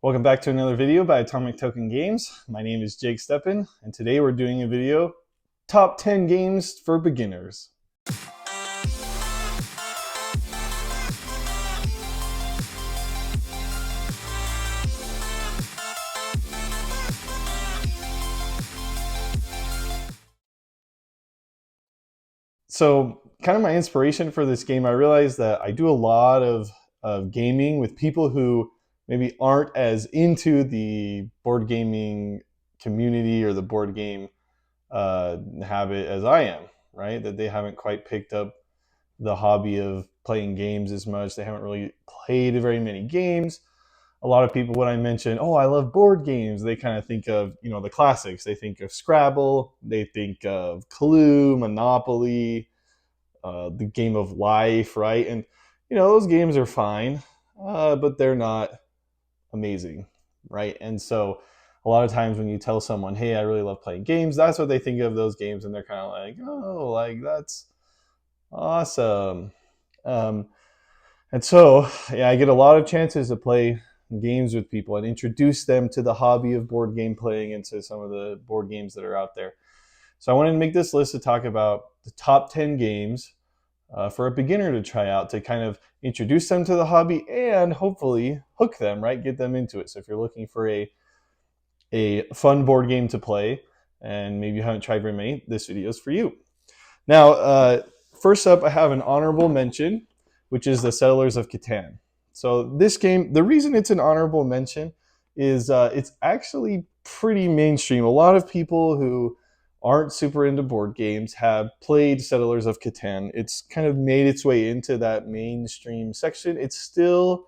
Welcome back to another video by Atomic Token Games. My name is Jake Steppen, and today we're doing a video, Top 10 Games for Beginners. So, kind of my inspiration for this game, I realized that I do a lot of gaming with people who maybe aren't as into the board gaming community or the board game habit as I am, right? That they haven't quite picked up the hobby of playing games as much. They haven't really played very many games. A lot of people, when I mention, oh, I love board games, they kind of think of, the classics. They think of Scrabble, they think of Clue, Monopoly, the Game of Life, right? And, those games are fine, but they're not amazing, right? And so a lot of times when you tell someone, hey, I really love playing games, that's what they think of those games. And they're kind of like, oh, like that's awesome. Um, and so, yeah, I get a lot of chances to play games with people and introduce them to the hobby of board game playing and to some of the board games that are out there. So I wanted to make this list to talk about the top 10 games for a beginner to try out to kind of introduce them to the hobby and hopefully hook them, right? Get them into it. So if you're looking for a fun board game to play and maybe you haven't tried very many, this video is for you. Now, first up, I have an honorable mention, which is the Settlers of Catan. So this game, the reason it's an honorable mention is it's actually pretty mainstream. A lot of people who aren't super into board games have played Settlers of Catan. It's kind of made its way into that mainstream section. It's still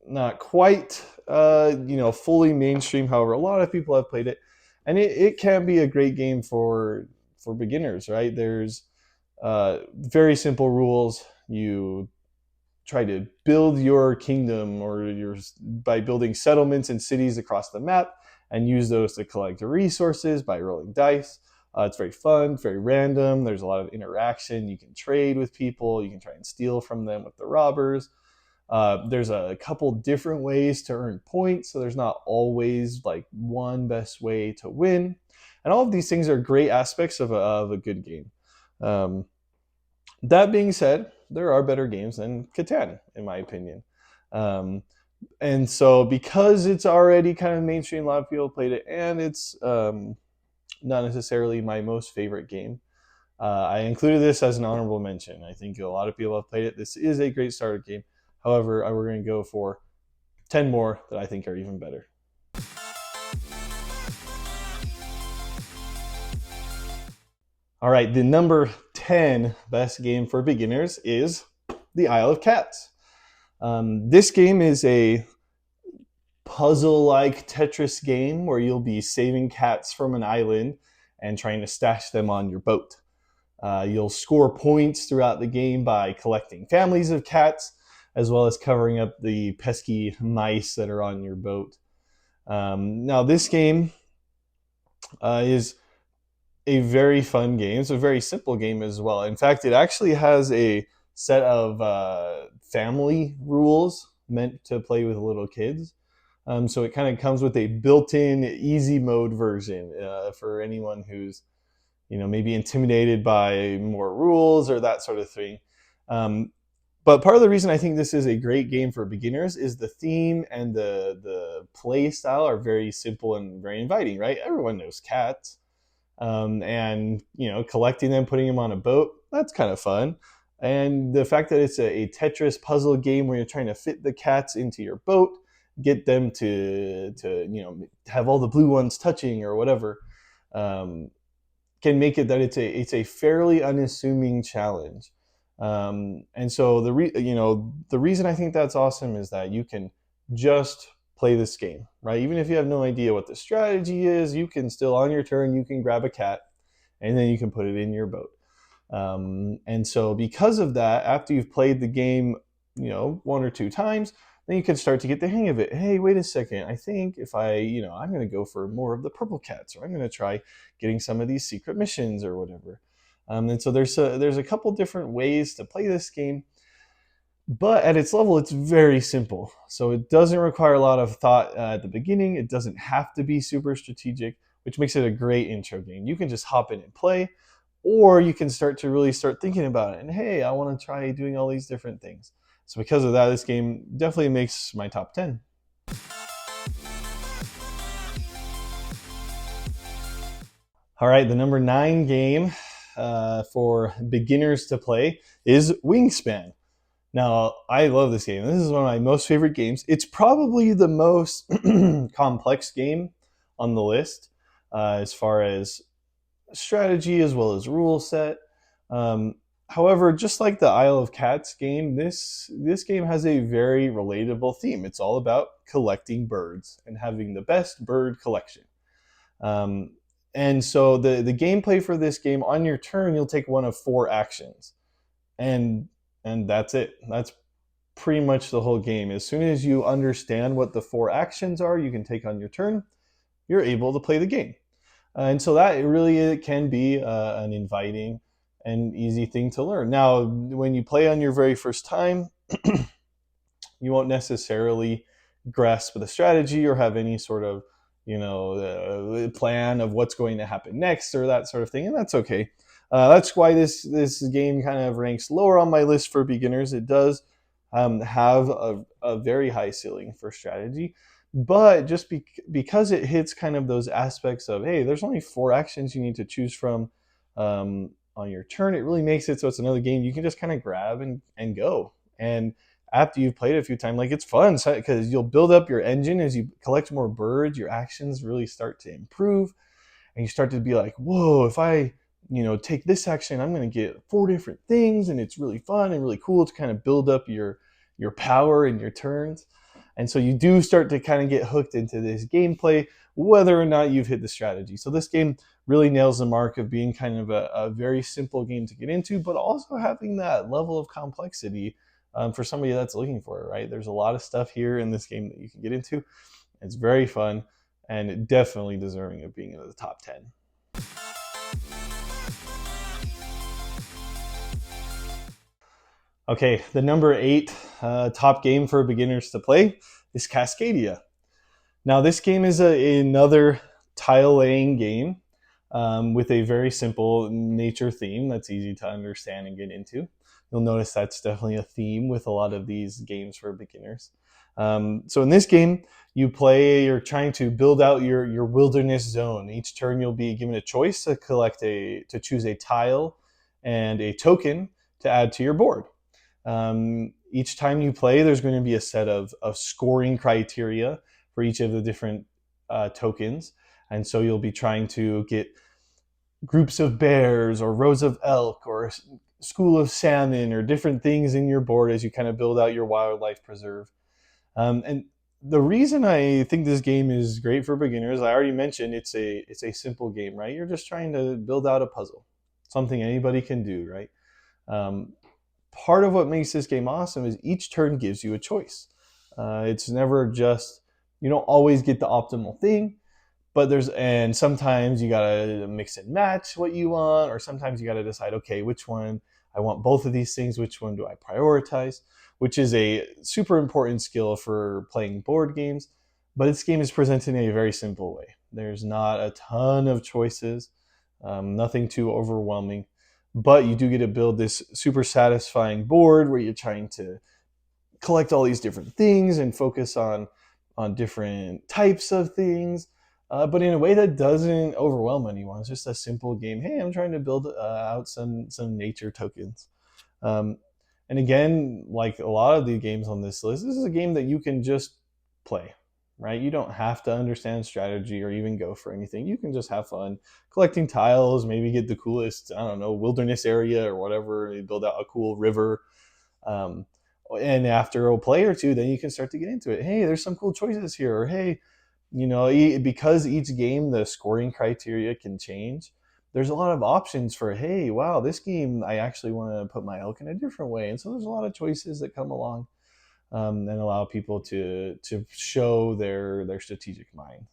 not quite, fully mainstream. However, a lot of people have played it, and it can be a great game for beginners. Right? There's very simple rules. You try to build your kingdom by building settlements and cities across the map and use those to collect resources by rolling dice. It's very fun, very random. There's a lot of interaction. You can trade with people. You can try and steal from them with the robbers. There's a couple different ways to earn points, so there's not always like one best way to win. And all of these things are great aspects of a good game. Um, that being said, there are better games than Catan, in my opinion. Um, and so, because it's already kind of mainstream, a lot of people played it, and it's not necessarily my most favorite game. I included this as an honorable mention. I think a lot of people have played it. This is a great starter game. However, we're going to go for 10 more that I think are even better. All right, the number 10 best game for beginners is The Isle of Cats. This game is a puzzle-like Tetris game where you'll be saving cats from an island and trying to stash them on your boat. You'll score points throughout the game by collecting families of cats, as well as covering up the pesky mice that are on your boat. Now, this game is a very fun game. It's a very simple game as well. In fact, it actually has a set of family rules meant to play with little kids. So it kind of comes with a built-in easy mode version for anyone who's maybe intimidated by more rules or that sort of thing. But part of the reason I think this is a great game for beginners is the theme and the play style are very simple and very inviting, right? Everyone knows cats. And collecting them, putting them on a boat, that's kind of fun. And the fact that it's a Tetris puzzle game where you're trying to fit the cats into your boat, get them to have all the blue ones touching or whatever, can make it that it's a fairly unassuming challenge. And so the reason I think that's awesome is that you can just play this game, right? Even if you have no idea what the strategy is, you can still on your turn you can grab a cat and then you can put it in your boat. And so because of that, after you've played the game, one or two times, then you can start to get the hang of it. Hey, wait a second. I think if I'm going to go for more of the purple cats, or I'm going to try getting some of these secret missions or whatever. And so there's a couple different ways to play this game. but at its level, it's very simple. So it doesn't require a lot of thought at the beginning. It doesn't have to be super strategic, which makes it a great intro game. You can just hop in and play, or you can start to really start thinking about it. And hey, I want to try doing all these different things. So because of that, this game definitely makes my top 10. All right, the number 9 game for beginners to play is Wingspan. Now, I love this game. This is one of my most favorite games. It's probably the most complex game on the list as far as strategy as well as rule set. Um, However, just like the Isle of Cats game, this game has a very relatable theme. It's all about collecting birds and having the best bird collection. Um, and so the gameplay for this game, on your turn, you'll take one of 4 actions, and that's it. That's pretty much the whole game. As soon as you understand what the 4 actions are you can take on your turn, you're able to play the game. And so that really can be an inviting and easy thing to learn. Now, when you play on your very first time, you won't necessarily grasp the strategy or have any sort of plan of what's going to happen next or that sort of thing, and that's okay. That's why this game kind of ranks lower on my list for beginners. It does have a very high ceiling for strategy, but just because it hits kind of those aspects of, hey, there's only 4 actions you need to choose from on your turn, it really makes it so it's another game you can just kind of grab and go. And after you've played it a few times, like, it's fun because you'll build up your engine as you collect more birds. Your actions really start to improve, and you start to be like, whoa, if I take this action, I'm going to get 4 different things, and it's really fun and really cool to kind of build up your power and your turns. And so you do start to kind of get hooked into this gameplay, whether or not you've hit the strategy. So this game really nails the mark of being kind of a very simple game to get into, but also having that level of complexity for somebody that's looking for it, right? There's a lot of stuff here in this game that you can get into. It's very fun and definitely deserving of being in the top 10. Okay, the number 8 top game for beginners to play is Cascadia. Now, this game is another tile laying game with a very simple nature theme that's easy to understand and get into. You'll notice that's definitely a theme with a lot of these games for beginners. So in this game, you're trying to build out your wilderness zone. Each turn, you'll be given a choice to choose a tile and a token to add to your board. Each time you play, there's going to be a set of scoring criteria for each of the different tokens. And so you'll be trying to get groups of bears or rows of elk or school of salmon or different things in your board as you kind of build out your wildlife preserve. And the reason I think this game is great for beginners, I already mentioned it's a simple game, right? You're just trying to build out a puzzle, something anybody can do, right? Part of what makes this game awesome is each turn gives you a choice. It's never just, you don't always get the optimal thing, but and sometimes you gotta mix and match what you want, or sometimes you gotta decide, okay, which one, I want both of these things, which one do I prioritize, which is a super important skill for playing board games. But this game is presented in a very simple way. There's not a ton of choices, nothing too overwhelming, but you do get to build this super satisfying board where you're trying to collect all these different things and focus on different types of things, but in a way that doesn't overwhelm anyone. It's just a simple game. Hey, I'm trying to build out some nature tokens. And again, like a lot of the games on this list, this is a game that you can just play, right? You don't have to understand strategy or even go for anything. You can just have fun collecting tiles, maybe get the coolest, I don't know, wilderness area or whatever, you build out a cool river. And after a play or two, then you can start to get into it. Hey, there's some cool choices here. Or hey, because each game, the scoring criteria can change, there's a lot of options for, hey, wow, this game, I actually want to put my elk in a different way. And so there's a lot of choices that come along and allow people to show their strategic mind.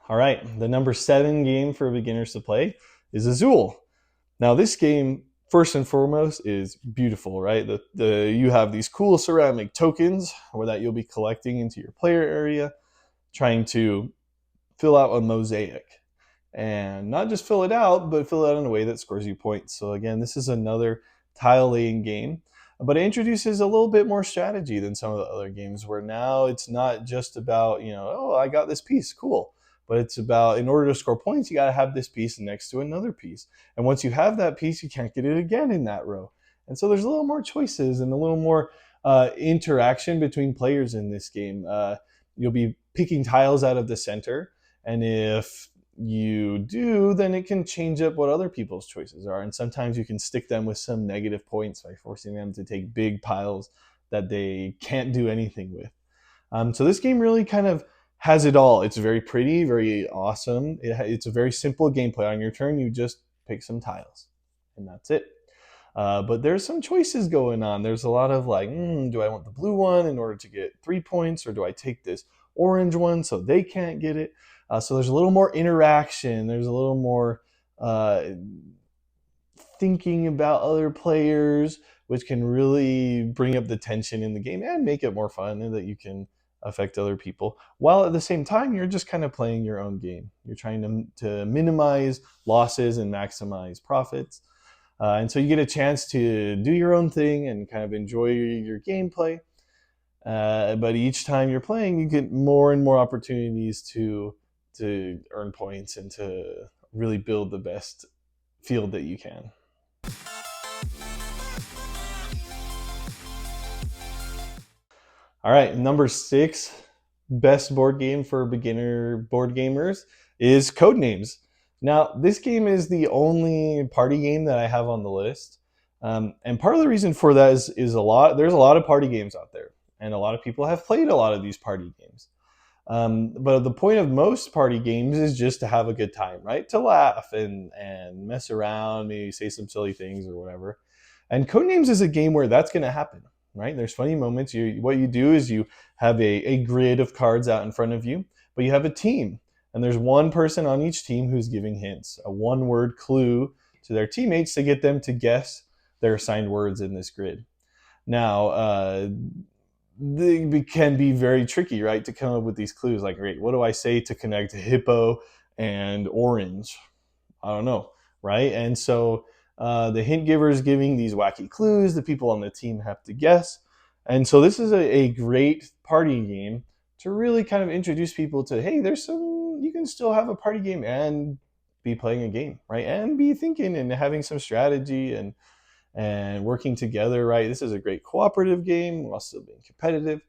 All right, the number 7 game for beginners to play is Azul. Now, this game, first and foremost, is beautiful, right? You have these cool ceramic tokens where that you'll be collecting into your player area, trying to fill out a mosaic. And not just fill it out, but fill it out in a way that scores you points. So again, this is another tile laying game, but it introduces a little bit more strategy than some of the other games where now it's not just about, oh, I got this piece, cool. But it's about, in order to score points, you got to have this piece next to another piece. And once you have that piece, you can't get it again in that row. And so there's a little more choices and a little more interaction between players in this game. You'll be picking tiles out of the center. And if you do, then it can change up what other people's choices are. And sometimes you can stick them with some negative points by forcing them to take big piles that they can't do anything with. So this game really kind of has it all. It's very pretty, very awesome. It's a very simple gameplay. On your turn, you just pick some tiles, and that's it. But there's some choices going on. There's a lot of like, do I want the blue one in order to get 3 points, or do I take this orange one so they can't get it? So there's a little more interaction. There's a little more thinking about other players, which can really bring up the tension in the game and make it more fun, and that you can affect other people. While at the same time, you're just kind of playing your own game. You're trying to minimize losses and maximize profits. And so you get a chance to do your own thing and kind of enjoy your gameplay. But each time you're playing, you get more and more opportunities to earn points and to really build the best field that you can. All right, number 6, best board game for beginner board gamers is Codenames. Now, this game is the only party game that I have on the list. And part of the reason for that is there's a lot of party games out there, and a lot of people have played a lot of these party games. But the point of most party games is just to have a good time, right? To laugh and mess around, maybe say some silly things or whatever. And Codenames is a game where that's going to happen, right? There's funny moments. What you do is you have a grid of cards out in front of you, but you have a team. And there's one person on each team who's giving hints, a one-word clue to their teammates to get them to guess their assigned words in this grid. Now, they can be very tricky, right? To come up with these clues. Like, great, what do I say to connect hippo and orange? I don't know, right? And so the hint giver is giving these wacky clues. The people on the team have to guess. And so this is a great party game to really kind of introduce people to, hey, you can still have a party game and be playing a game, right? And be thinking and having some strategy and working together, right? This is a great cooperative game while still being competitive,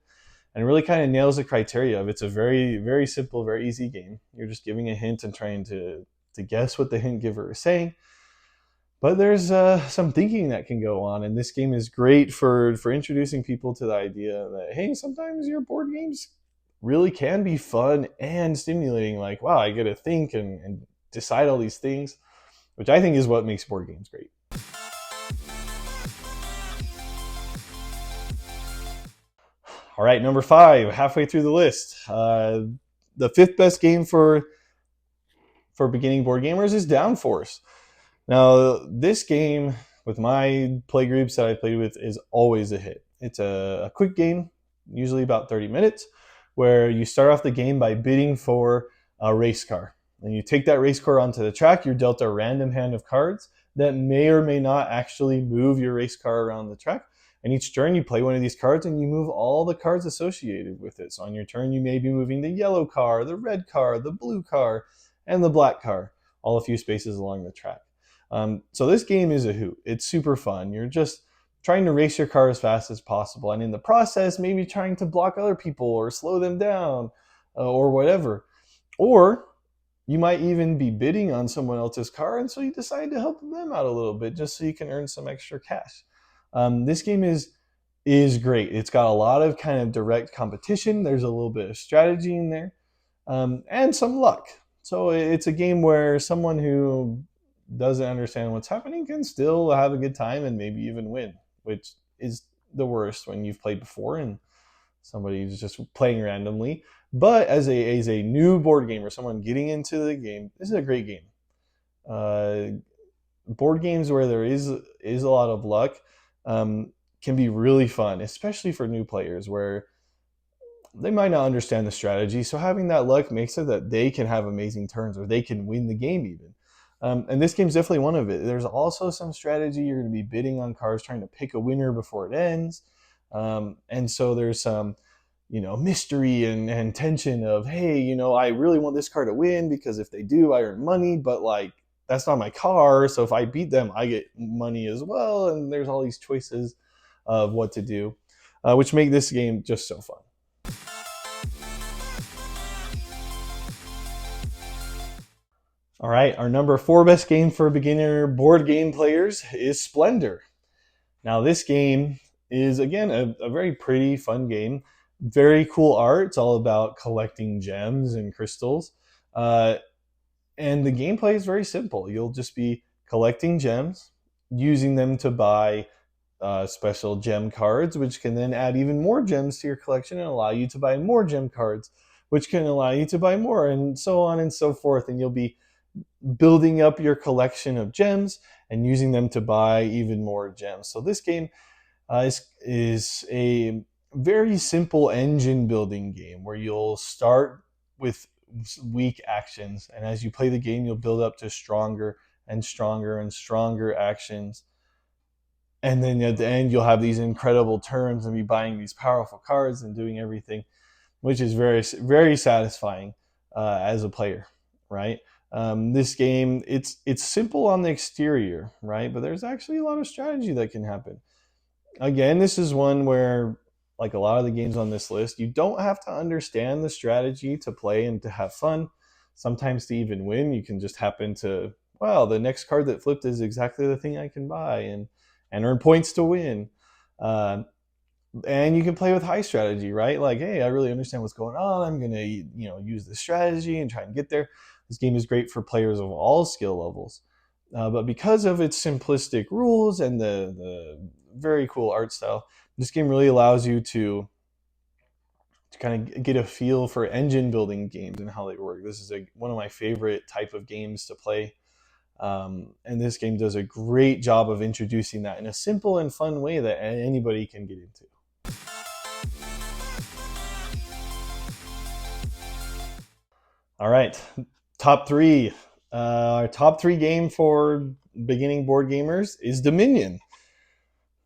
and really kind of nails the criteria of it's a very, very simple, very easy game. You're just giving a hint and trying to guess what the hint giver is saying. But there's some thinking that can go on, and this game is great for introducing people to the idea that, hey, sometimes your board games really can be fun and stimulating. Like, wow, I get to think and decide all these things, which I think is what makes board games great. All right, number 5, halfway through the list. The 5th best game for beginning board gamers is Downforce. Now, this game with my play groups that I played with is always a hit. It's a quick game, usually about 30 minutes, where you start off the game by bidding for a race car. And you take that race car onto the track, you're dealt a random hand of cards that may or may not actually move your race car around the track. And each turn you play one of these cards and you move all the cards associated with it. So on your turn, you may be moving the yellow car, the red car, the blue car, and the black car, all a few spaces along the track. So this game is a hoot. It's super fun. You're just trying to race your car as fast as possible. And in the process, maybe trying to block other people or slow them down or whatever. Or you might even be bidding on someone else's car, and so you decide to help them out a little bit just so you can earn some extra cash. This game is great. It's got a lot of kind of direct competition. There's a little bit of strategy in there, and some luck. So it's a game where someone who doesn't understand what's happening can still have a good time and maybe even win, which is the worst when you've played before and somebody's just playing randomly. But as a new board gamer, someone getting into the game, this is a great game. Uh, Board games where there is a lot of luck can be really fun, especially for new players where they might not understand the strategy. So having that luck makes it that they can have amazing turns or they can win the game even. And this game's definitely one of it. There's also some strategy. You're going to be bidding on cards, trying to pick a winner before it ends. And so there's some, mystery and tension of, hey, I really want this card to win because if they do, I earn money. But like, that's not my car. So if I beat them, I get money as well. And there's all these choices of what to do, which make this game just so fun. All right, our number 4 best game for beginner board game players is Splendor. Now, this game is, again, a very pretty, fun game. Very cool art. It's all about collecting gems and crystals. Uh, and the gameplay is very simple. You'll just be collecting gems, using them to buy special gem cards, which can then add even more gems to your collection and allow you to buy more gem cards, which can allow you to buy more, and so on and so forth. And you'll be building up your collection of gems and using them to buy even more gems. So this game is a very simple engine building game where you'll start with weak actions, and as you play the game, you'll build up to stronger and stronger and stronger actions. And then at the end, you'll have these incredible turns and be buying these powerful cards and doing everything, which is very, very satisfying as a player, right? This game, it's simple on the exterior, right? But there's actually a lot of strategy that can happen. Again, this is one where, like a lot of the games on this list, you don't have to understand the strategy to play and to have fun. Sometimes to even win, you can just happen to, well, the next card that flipped is exactly the thing I can buy and earn points to win. Uh, and you can play with high strategy, right? Like, hey, I really understand what's going on. I'm gonna, use this strategy and try and get there. This game is great for players of all skill levels. But because of its simplistic rules and the very cool art style, this game really allows you to kind of get a feel for engine building games and how they work. This is one of my favorite type of games to play. And this game does a great job of introducing that in a simple and fun way that anybody can get into. All right, top three. Our top three game for beginning board gamers is Dominion.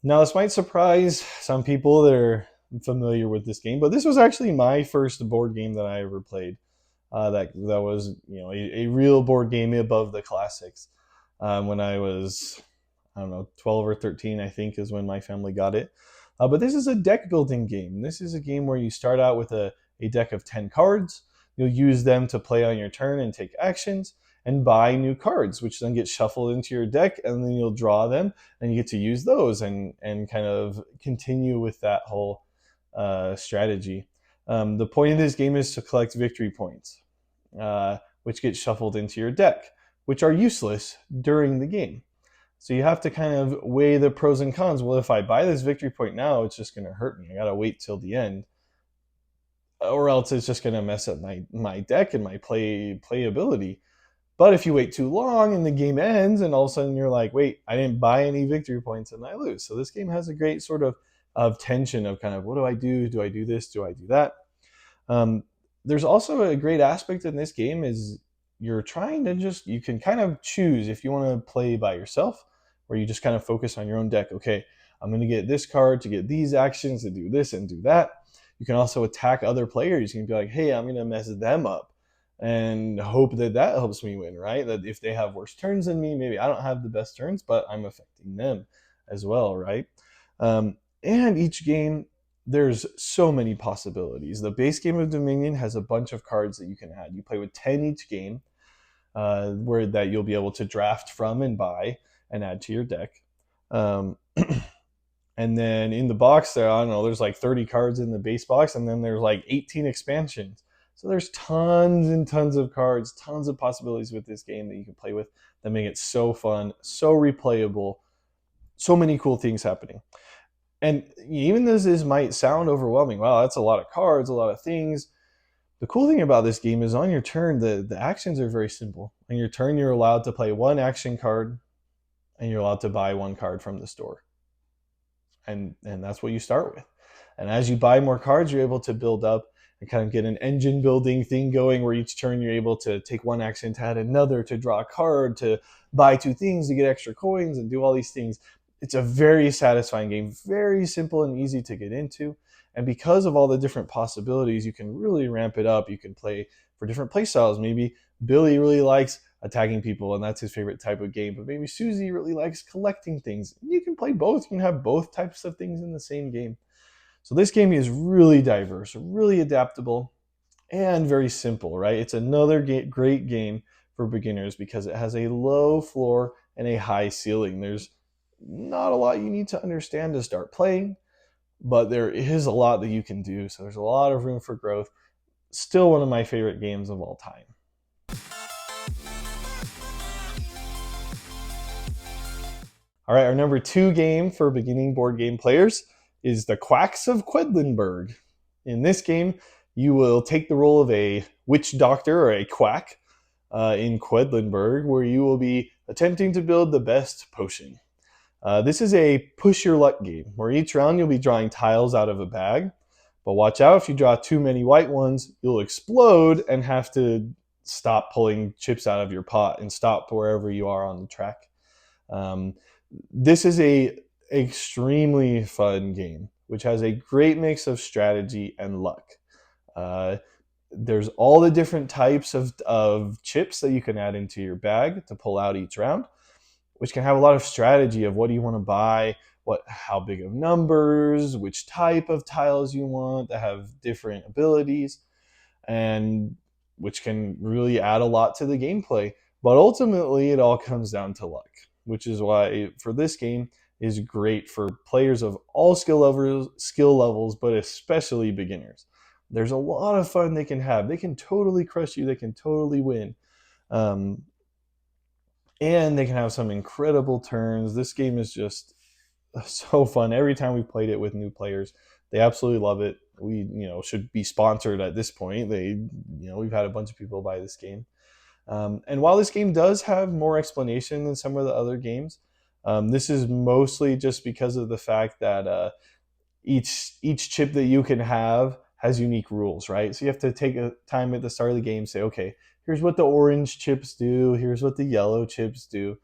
Now, this might surprise some people that are familiar with this game, but this was actually my first board game that I ever played. That was a real board game above the classics. When I was, I don't know, 12 or 13, I think is when my family got it. But this is a deck building game. This is a game where you start out with a deck of 10 cards. You'll use them to play on your turn and take actions and buy new cards, which then get shuffled into your deck, and then you'll draw them and you get to use those and kind of continue with that whole strategy. The point of this game is to collect victory points, which get shuffled into your deck, which are useless during the game. So you have to kind of weigh the pros and cons. Well, if I buy this victory point now, it's just going to hurt me. I got to wait till the end, or else it's just going to mess up my deck and my playability. But if you wait too long and the game ends, and all of a sudden you're like, wait, I didn't buy any victory points and I lose. So this game has a great sort of tension of kind of, what do I do? Do I do this? Do I do that? There's also a great aspect in this game is you're trying to you can kind of choose if you want to play by yourself, where you just kind of focus on your own deck. Okay, I'm going to get this card to get these actions to do this and do that. You can also attack other players. You can be like, hey, I'm going to mess them up and hope that helps me win, right? That if they have worse turns than me, maybe I don't have the best turns, but I'm affecting them as well, right? And each game, there's so many possibilities. The base game of Dominion has a bunch of cards that you can add. You play with 10 each game, where that you'll be able to draft from and buy and add to your deck. And then in the box there, I don't know, there's like 30 cards in the base box, and then there's like 18 expansions. So there's tons and tons of cards, tons of possibilities with this game that you can play with that make it so fun, so replayable, so many cool things happening. And even though this might sound overwhelming, wow, that's a lot of cards, a lot of things. The cool thing about this game is on your turn, the actions are very simple. On your turn, you're allowed to play one action card, and you're allowed to buy one card from the store. And that's what you start with. And as you buy more cards, you're able to build up and kind of get an engine building thing going where each turn you're able to take one action to add another, to draw a card, to buy two things, to get extra coins, and do all these things. It's a very satisfying game, very simple and easy to get into. And because of all the different possibilities, you can really ramp it up. You can play for different play styles. Maybe Billy really likes attacking people, and that's his favorite type of game. But maybe Susie really likes collecting things. You can play both. You can have both types of things in the same game. So this game is really diverse, really adaptable, and very simple, right? It's another great game for beginners because it has a low floor and a high ceiling. There's not a lot you need to understand to start playing, but there is a lot that you can do. So there's a lot of room for growth. Still one of my favorite games of all time. All right, our number 2 game for beginning board game players is The Quacks of Quedlinburg. In this game, you will take the role of a witch doctor or a quack in Quedlinburg, where you will be attempting to build the best potion. This is a push your luck game, where each round you'll be drawing tiles out of a bag. But watch out, if you draw too many white ones, you'll explode and have to stop pulling chips out of your pot and stop wherever you are on the track. This is a extremely fun game, which has a great mix of strategy and luck. There's all the different types of chips that you can add into your bag to pull out each round, which can have a lot of strategy of what do you want to buy, how big of numbers, which type of tiles you want that have different abilities, and which can really add a lot to the gameplay. But ultimately, it all comes down to luck, which is why for this game is great for players of all skill levels, but especially beginners. There's a lot of fun they can have. They can totally crush you. They can totally win. And they can have some incredible turns. This game is just so fun. Every time we played it with new players, they absolutely love it. We, should be sponsored at this point. We've had a bunch of people buy this game. And while this game does have more explanation than some of the other games, this is mostly just because of the fact that each chip that you can have has unique rules, right? So you have to take a time at the start of the game, say, okay, here's what the orange chips do, here's what the yellow chips do.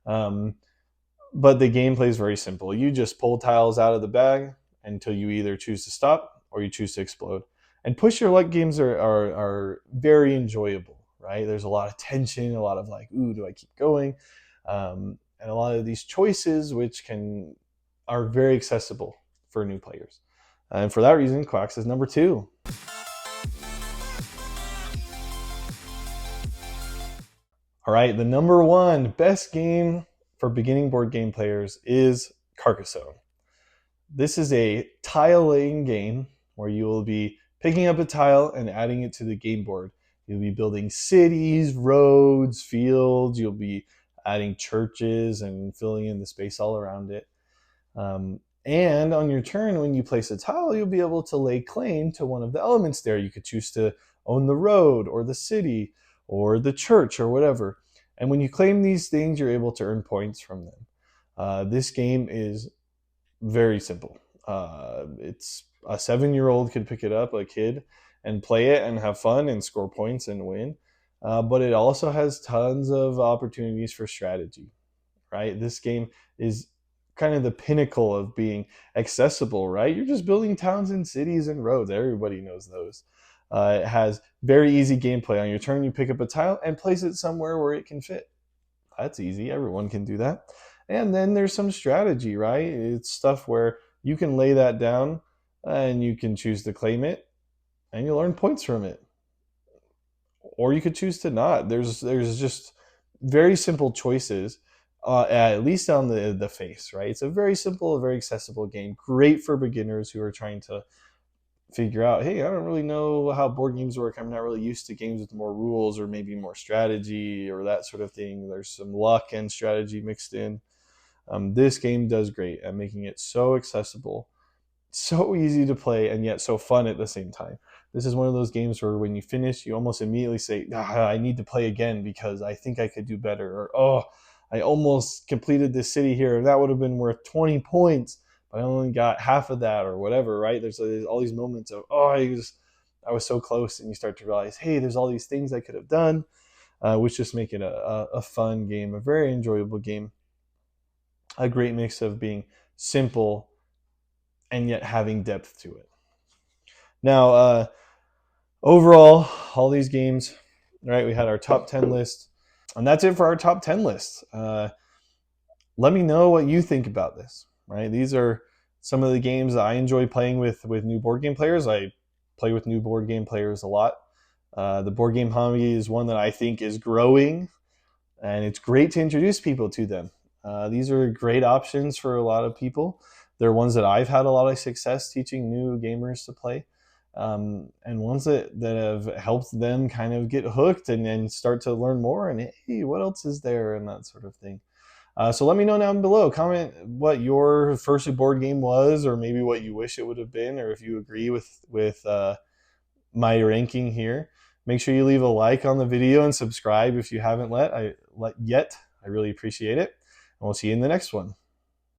But the gameplay is very simple. You just pull tiles out of the bag until you either choose to stop or you choose to explode. And push your luck games are very enjoyable, right? There's a lot of tension, a lot of like, ooh, do I keep going? And a lot of these choices, which are very accessible for new players. And for that reason, Quacks is number 2. All right, the number 1 best game for beginning board game players is Carcassonne. This is a tile laying game where you will be picking up a tile and adding it to the game board. You'll be building cities, roads, fields. You'll be adding churches and filling in the space all around it. And on your turn, when you place a tile, you'll be able to lay claim to one of the elements there. You could choose to own the road or the city or the church or whatever. And when you claim these things, you're able to earn points from them. This game is very simple. It's a 7-year-old could pick it up, a kid, and play it and have fun and score points and win. But it also has tons of opportunities for strategy, right? This game is kind of the pinnacle of being accessible, right? You're just building towns and cities and roads. Everybody knows those. It has very easy gameplay. On your turn, you pick up a tile and place it somewhere where it can fit. That's easy. Everyone can do that. And then there's some strategy, right? It's stuff where you can lay that down and you can choose to claim it and you'll earn points from it. Or you could choose to not. There's just very simple choices, at least on the face, right? It's a very simple, very accessible game. Great for beginners who are trying to figure out, hey, I don't really know how board games work. I'm not really used to games with more rules or maybe more strategy or that sort of thing. There's some luck and strategy mixed in. This game does great at making it so accessible, so easy to play, and yet so fun at the same time. this is one of those games where when you finish, you almost immediately say, I need to play again because I think I could do better. Or, oh, I almost completed this city here. That would have been worth 20 points, but I only got half of that or whatever, right? There's all these moments of, I was so close. And you start to realize, hey, there's all these things I could have done, which just make it a fun game, a very enjoyable game. A great mix of being simple and yet having depth to it. Now, overall, all these games, right? We had our top 10 list, and that's it for our top 10 list. Let me know what you think about this, right? These are some of the games that I enjoy playing with new board game players. I play with new board game players a lot. The board game hobby is one that I think is growing, and it's great to introduce people to them. These are great options for a lot of people. They're ones that I've had a lot of success teaching new gamers to play, and ones that have helped them kind of get hooked and start to learn more. And hey, what else is there, and that sort of thing. So let me know down below. Comment what your first board game was, or maybe what you wish it would have been, or if you agree with my ranking here. Make sure you leave a like on the video and subscribe if you haven't yet. I really appreciate it. And we'll see you in the next one.